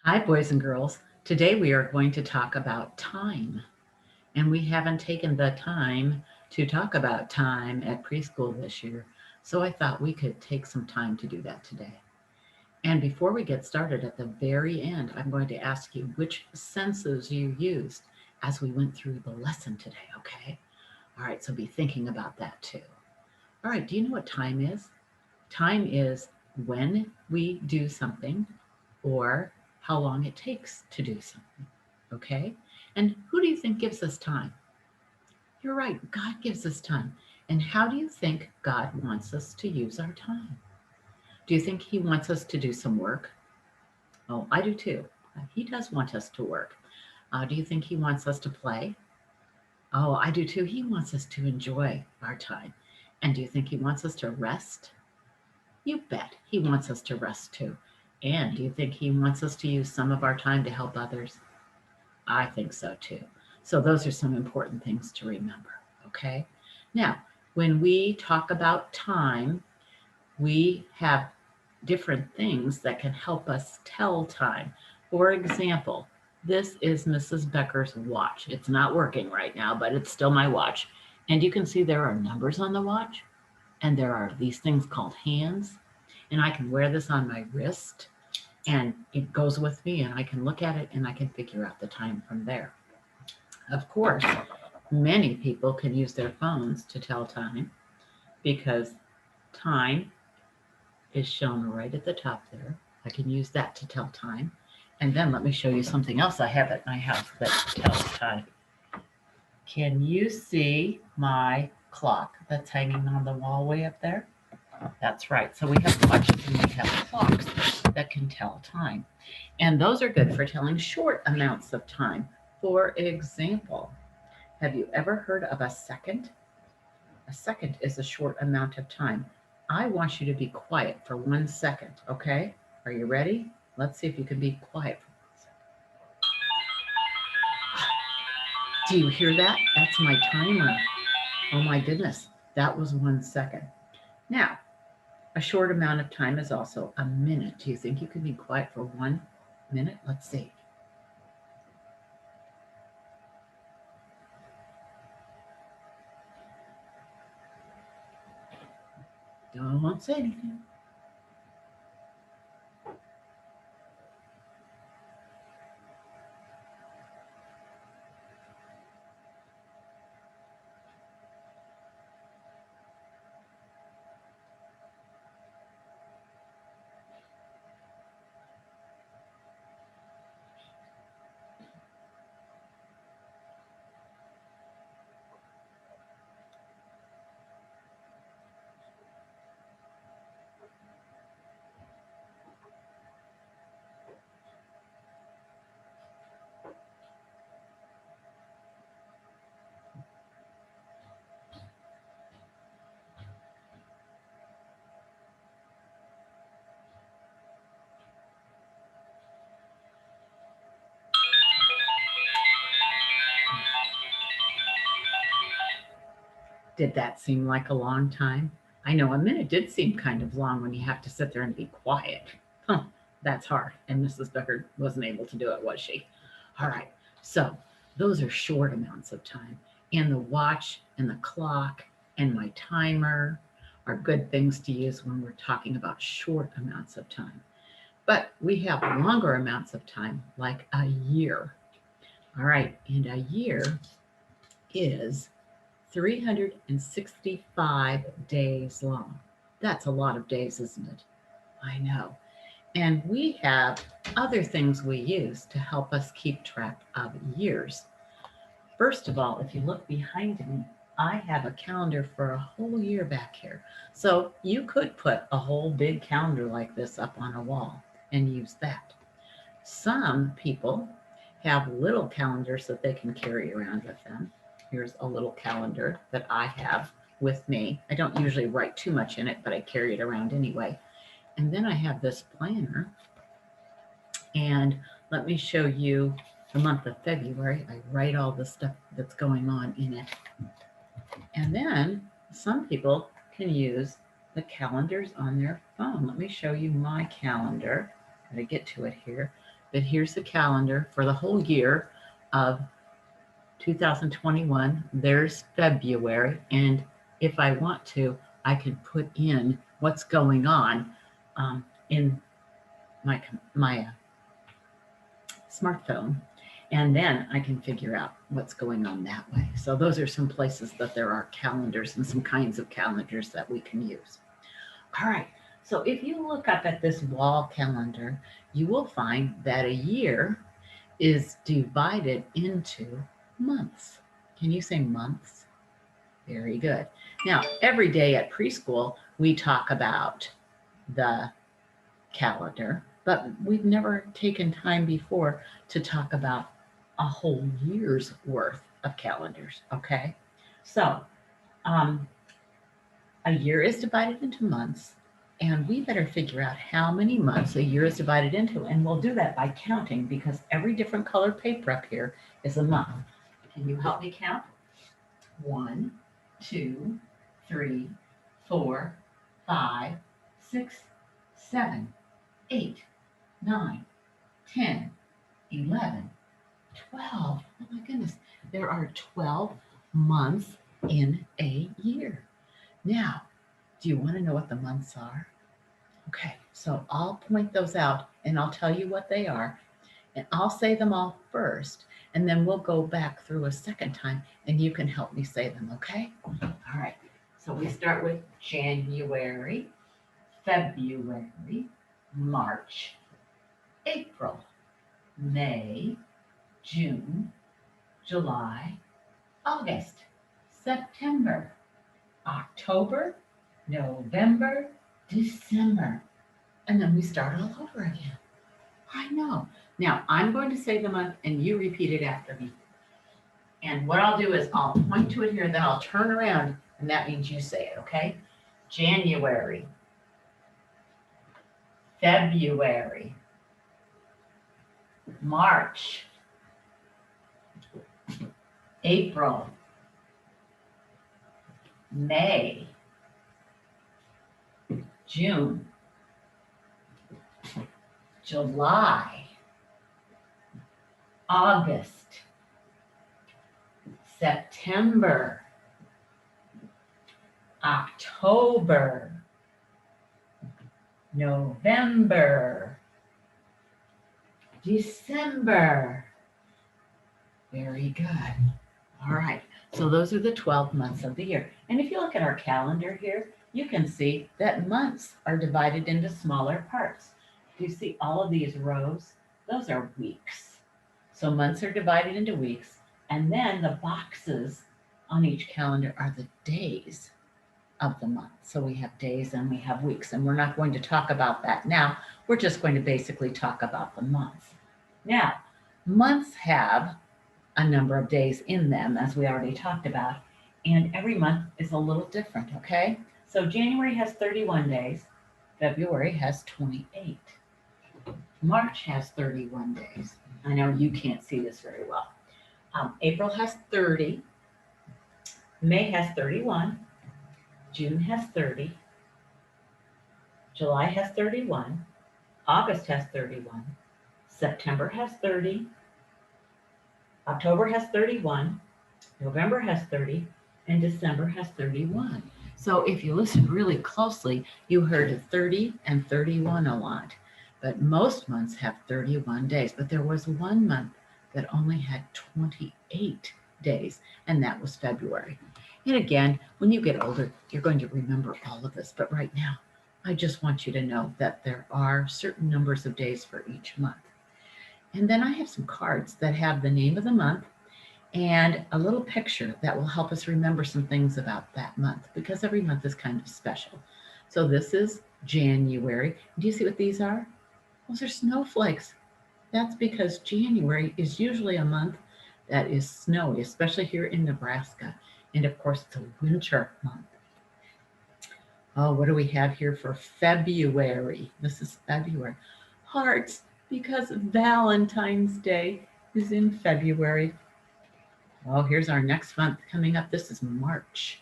Hi, boys and girls. Today we are going to talk about time. And we haven't taken the time to talk about time at preschool this year. So I thought we could take some time to do that today. And before we get started, at the very end, I'm going to ask you which senses you used as we went through the lesson today, okay? All right, so be thinking about that too. All right, do you know what time is? Time is when we do something or how long it takes to do something. Okay? And who do you think gives us time? You're right, God gives us time. And how do you think God wants us to use our time? Do you think He wants us to do some work? Oh, I do too. He does want us to work. Do you think He wants us to play? Oh, I do too. He wants us to enjoy our time. And do you think He wants us to rest? You bet He wants us to rest too. And do you think He wants us to use some of our time to help others? I think so too. So, those are some important things to remember. Okay. Now, when we talk about time, we have different things that can help us tell time. For example, this is Mrs. Becker's watch. It's not working right now, but it's still my watch. And you can see there are numbers on the watch, and there are these things called hands. And I can wear this on my wrist, and it goes with me, and I can look at it and I can figure out the time from there. Of course, many people can use their phones to tell time because time is shown right at the top there. I can use that to tell time. And then let me show you something else I have at my house that tells time. Can you see my clock that's hanging on the wall way up there? That's right. So we have watches and we have clocks that can tell time. And those are good for telling short amounts of time. For example, have you ever heard of a second? A second is a short amount of time. I want you to be quiet for 1 second, okay? Are you ready? Let's see if you can be quiet for 1 second. Do you hear that? That's my timer. Oh my goodness, that was 1 second. Now, a short amount of time is also a minute. Do you think you can be quiet for 1 minute? Let's see. Don't say anything. Did that seem like a long time? I know a minute did seem kind of long when you have to sit there and be quiet. Huh, that's hard. And Mrs. Becker wasn't able to do it, was she? All right. So those are short amounts of time. And the watch and the clock and my timer are good things to use when we're talking about short amounts of time. But we have longer amounts of time, like a year. All right. And a year is 365 days long. That's a lot of days, isn't it? I know. And we have other things we use to help us keep track of years. First of all, if you look behind me, I have a calendar for a whole year back here. So you could put a whole big calendar like this up on a wall and use that. Some people have little calendars that they can carry around with them. Here's a little calendar that I have with me. I don't usually write too much in it, but I carry it around anyway. And then I have this planner, and let me show you the month of February. I write all the stuff that's going on in it. And then some people can use the calendars on their phone. Let me show you my calendar. Gotta get to it here. But here's the calendar for the whole year of 2021. There's February. And if I want to, I can put in what's going on in my smartphone. And then I can figure out what's going on that way. So those are some places that there are calendars and some kinds of calendars that we can use. All right. So if you look up at this wall calendar, you will find that a year is divided into months. Can you say months? Very good. Now, every day at preschool, we talk about the calendar, but we've never taken time before to talk about a whole year's worth of calendars. Okay. So, a year is divided into months, and we better figure out how many months a year is divided into. And we'll do that by counting because every different colored paper up here is a month. Can you help me count? 1, 2, 3, 4, 5, 6, 7, 8, 9, 10, 11, 12. Oh my goodness. There are 12 months in a year. Now, do you want to know what the months are? Okay, so I'll point those out and I'll tell you what they are. And I'll say them all first, and then we'll go back through a second time and you can help me say them, okay? All right, so we start with January, February, March, April, May, June, July, August, September, October, November, December. And then we start all over again. I know. Now, I'm going to say the month and you repeat it after me. And what I'll do is I'll point to it here, then I'll turn around, and that means you say it, okay? January, February, March, April, May, June, July, August, September, October, November, December. Very good. All right. So those are the 12 months of the year. And if you look at our calendar here, you can see that months are divided into smaller parts. Do you see all of these rows? Those are weeks. So months are divided into weeks. And then the boxes on each calendar are the days of the month. So we have days and we have weeks. And we're not going to talk about that now. We're just going to basically talk about the months. Now, months have a number of days in them, as we already talked about, and every month is a little different, okay? So January has 31 days, February has 28, March has 31 days. I know you can't see this very well. April has 30, May has 31, June has 30, July has 31, August has 31, September has 30, October has 31, November has 30, and December has 31. So if you listened really closely, you heard 30 and 31 a lot. But most months have 31 days. But there was one month that only had 28 days, and that was February. And again, when you get older, you're going to remember all of this. But right now, I just want you to know that there are certain numbers of days for each month. And then I have some cards that have the name of the month and a little picture that will help us remember some things about that month because every month is kind of special. So this is January. Do you see what these are? Those are snowflakes. That's because January is usually a month that is snowy, especially here in Nebraska. And of course, it's a winter month. Oh, what do we have here for February? This is February. Hearts, because Valentine's Day is in February. Well, here's our next month coming up. This is March.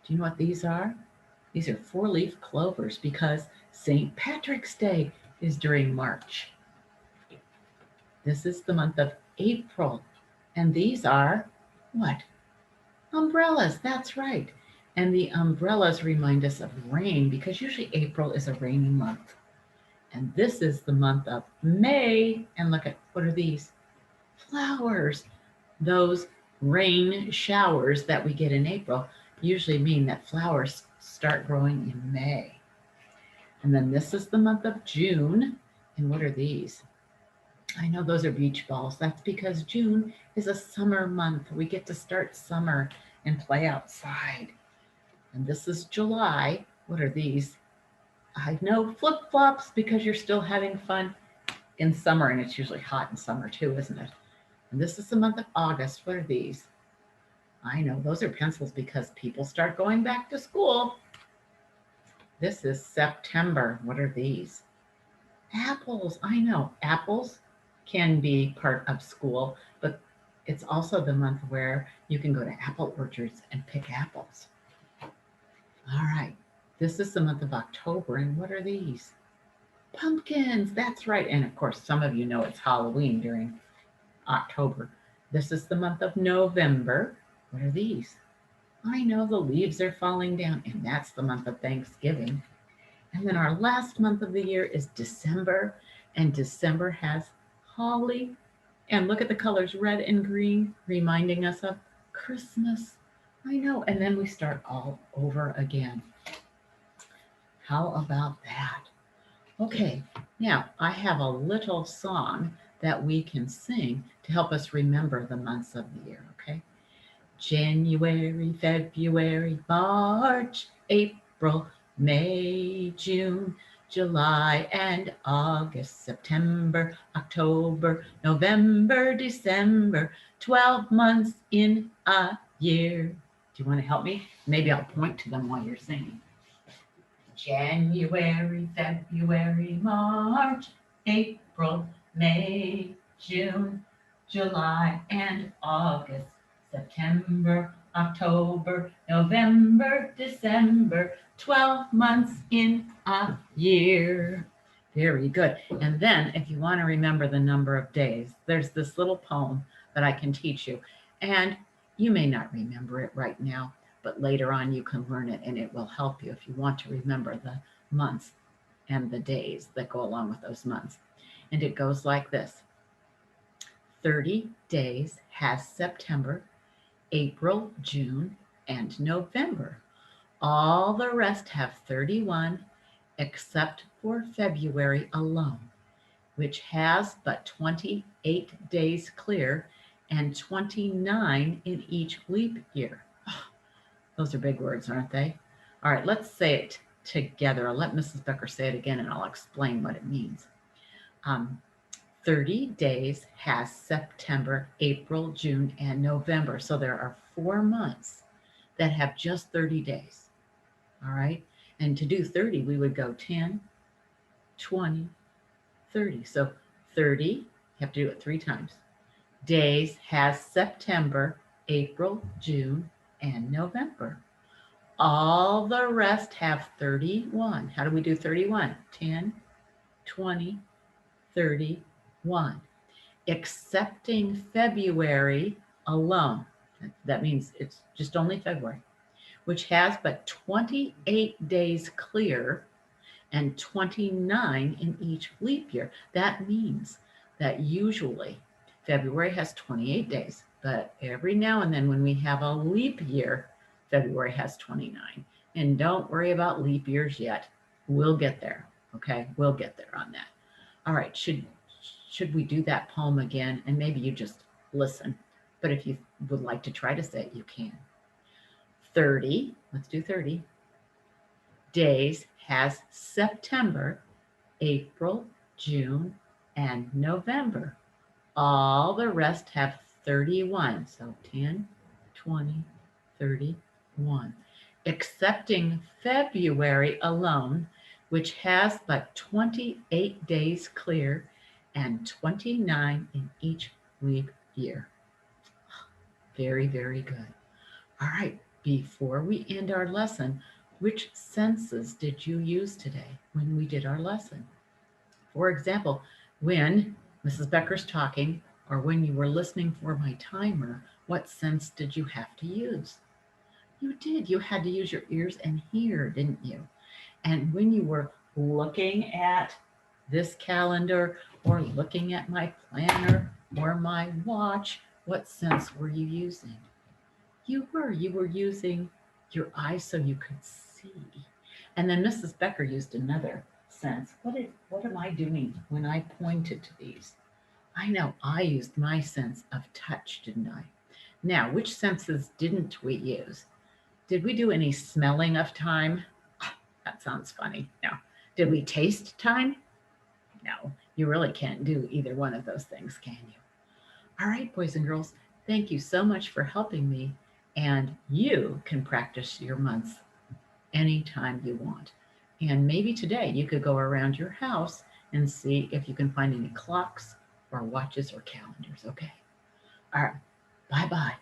Do you know what these are? These are 4-leaf clovers because St. Patrick's Day is during March. This is the month of April. And these are what? Umbrellas. That's right. And the umbrellas remind us of rain because usually April is a rainy month. And this is the month of May. And look at what are these? Flowers. Those rain showers that we get in April usually mean that flowers start growing in May. And then this is the month of June. And what are these? I know those are beach balls. That's because June is a summer month. We get to start summer and play outside. And this is July. What are these? I know flip-flops because you're still having fun in summer, and it's usually hot in summer too, isn't it? And this is the month of August. What are these? I know those are pencils because people start going back to school. This is September. What are these? Apples. I know apples can be part of school, but it's also the month where you can go to apple orchards and pick apples. All right. This is the month of October. And what are these? Pumpkins. That's right. And of course, some of you know it's Halloween during October. This is the month of November. What are these? I know the leaves are falling down, and that's the month of Thanksgiving. And then our last month of the year is December, and December has holly. And look at the colors red and green, reminding us of Christmas. I know. And then we start all over again. How about that? Okay, now I have a little song that we can sing to help us remember the months of the year, okay? January, February, March, April, May, June, July, and August, September, October, November, December, 12 months in a year. Do you want to help me? Maybe I'll point to them while you're singing. January, February, March, April, May, June, July, and August, September, October, November, December, 12 months in a year. Very good. And then if you want to remember the number of days, there's this little poem that I can teach you. And you may not remember it right now, but later on you can learn it and it will help you if you want to remember the months and the days that go along with those months. And it goes like this. 30 days has September, April, June, and November. All the rest have 31 except for February alone, which has but 28 days clear and 29 in each leap year. Those are big words, aren't they? All right, let's say it together. I'll let Mrs. Becker say it again and I'll explain what it means. 30 days has September, April, June, and November. So there are 4 months that have just 30 days. All right. And to do 30, we would go 10, 20, 30. So 30, you have to do it 3 times. Days has September, April, June, and November. All the rest have 31. How do we do 31? 10, 20, 31. Excepting February alone. That means it's just only February, which has but 28 days clear and 29 in each leap year. That means that usually February has 28 days, but every now and then when we have a leap year, February has 29. And don't worry about leap years yet. We'll get there. Okay, we'll get there on that. All right, should we do that poem again? And maybe you just listen. But if you would like to try to say it, you can. 30, let's do 30, days has September, April, June, and November. All the rest have 31. So 10, 20, 31. Excepting February alone, which has but 28 days clear and 29 in each leap year. Very, very good. All right, before we end our lesson, which senses did you use today when we did our lesson? For example, when Mrs. Becker's talking, or when you were listening for my timer, what sense did you have to use? You did. You had to use your ears and hear, didn't you? And when you were looking at this calendar or looking at my planner or my watch, what sense were you using? You were using your eyes so you could see. And then Mrs. Becker used another sense. What am I doing when I pointed to these? I know I used my sense of touch, didn't I? Now, which senses didn't we use? Did we do any smelling of time? That sounds funny. No. Did we taste time? No. You really can't do either one of those things, can you? All right, boys and girls, thank you so much for helping me. And you can practice your months anytime you want. And maybe today you could go around your house and see if you can find any clocks or watches or calendars. Okay. All right. Bye bye.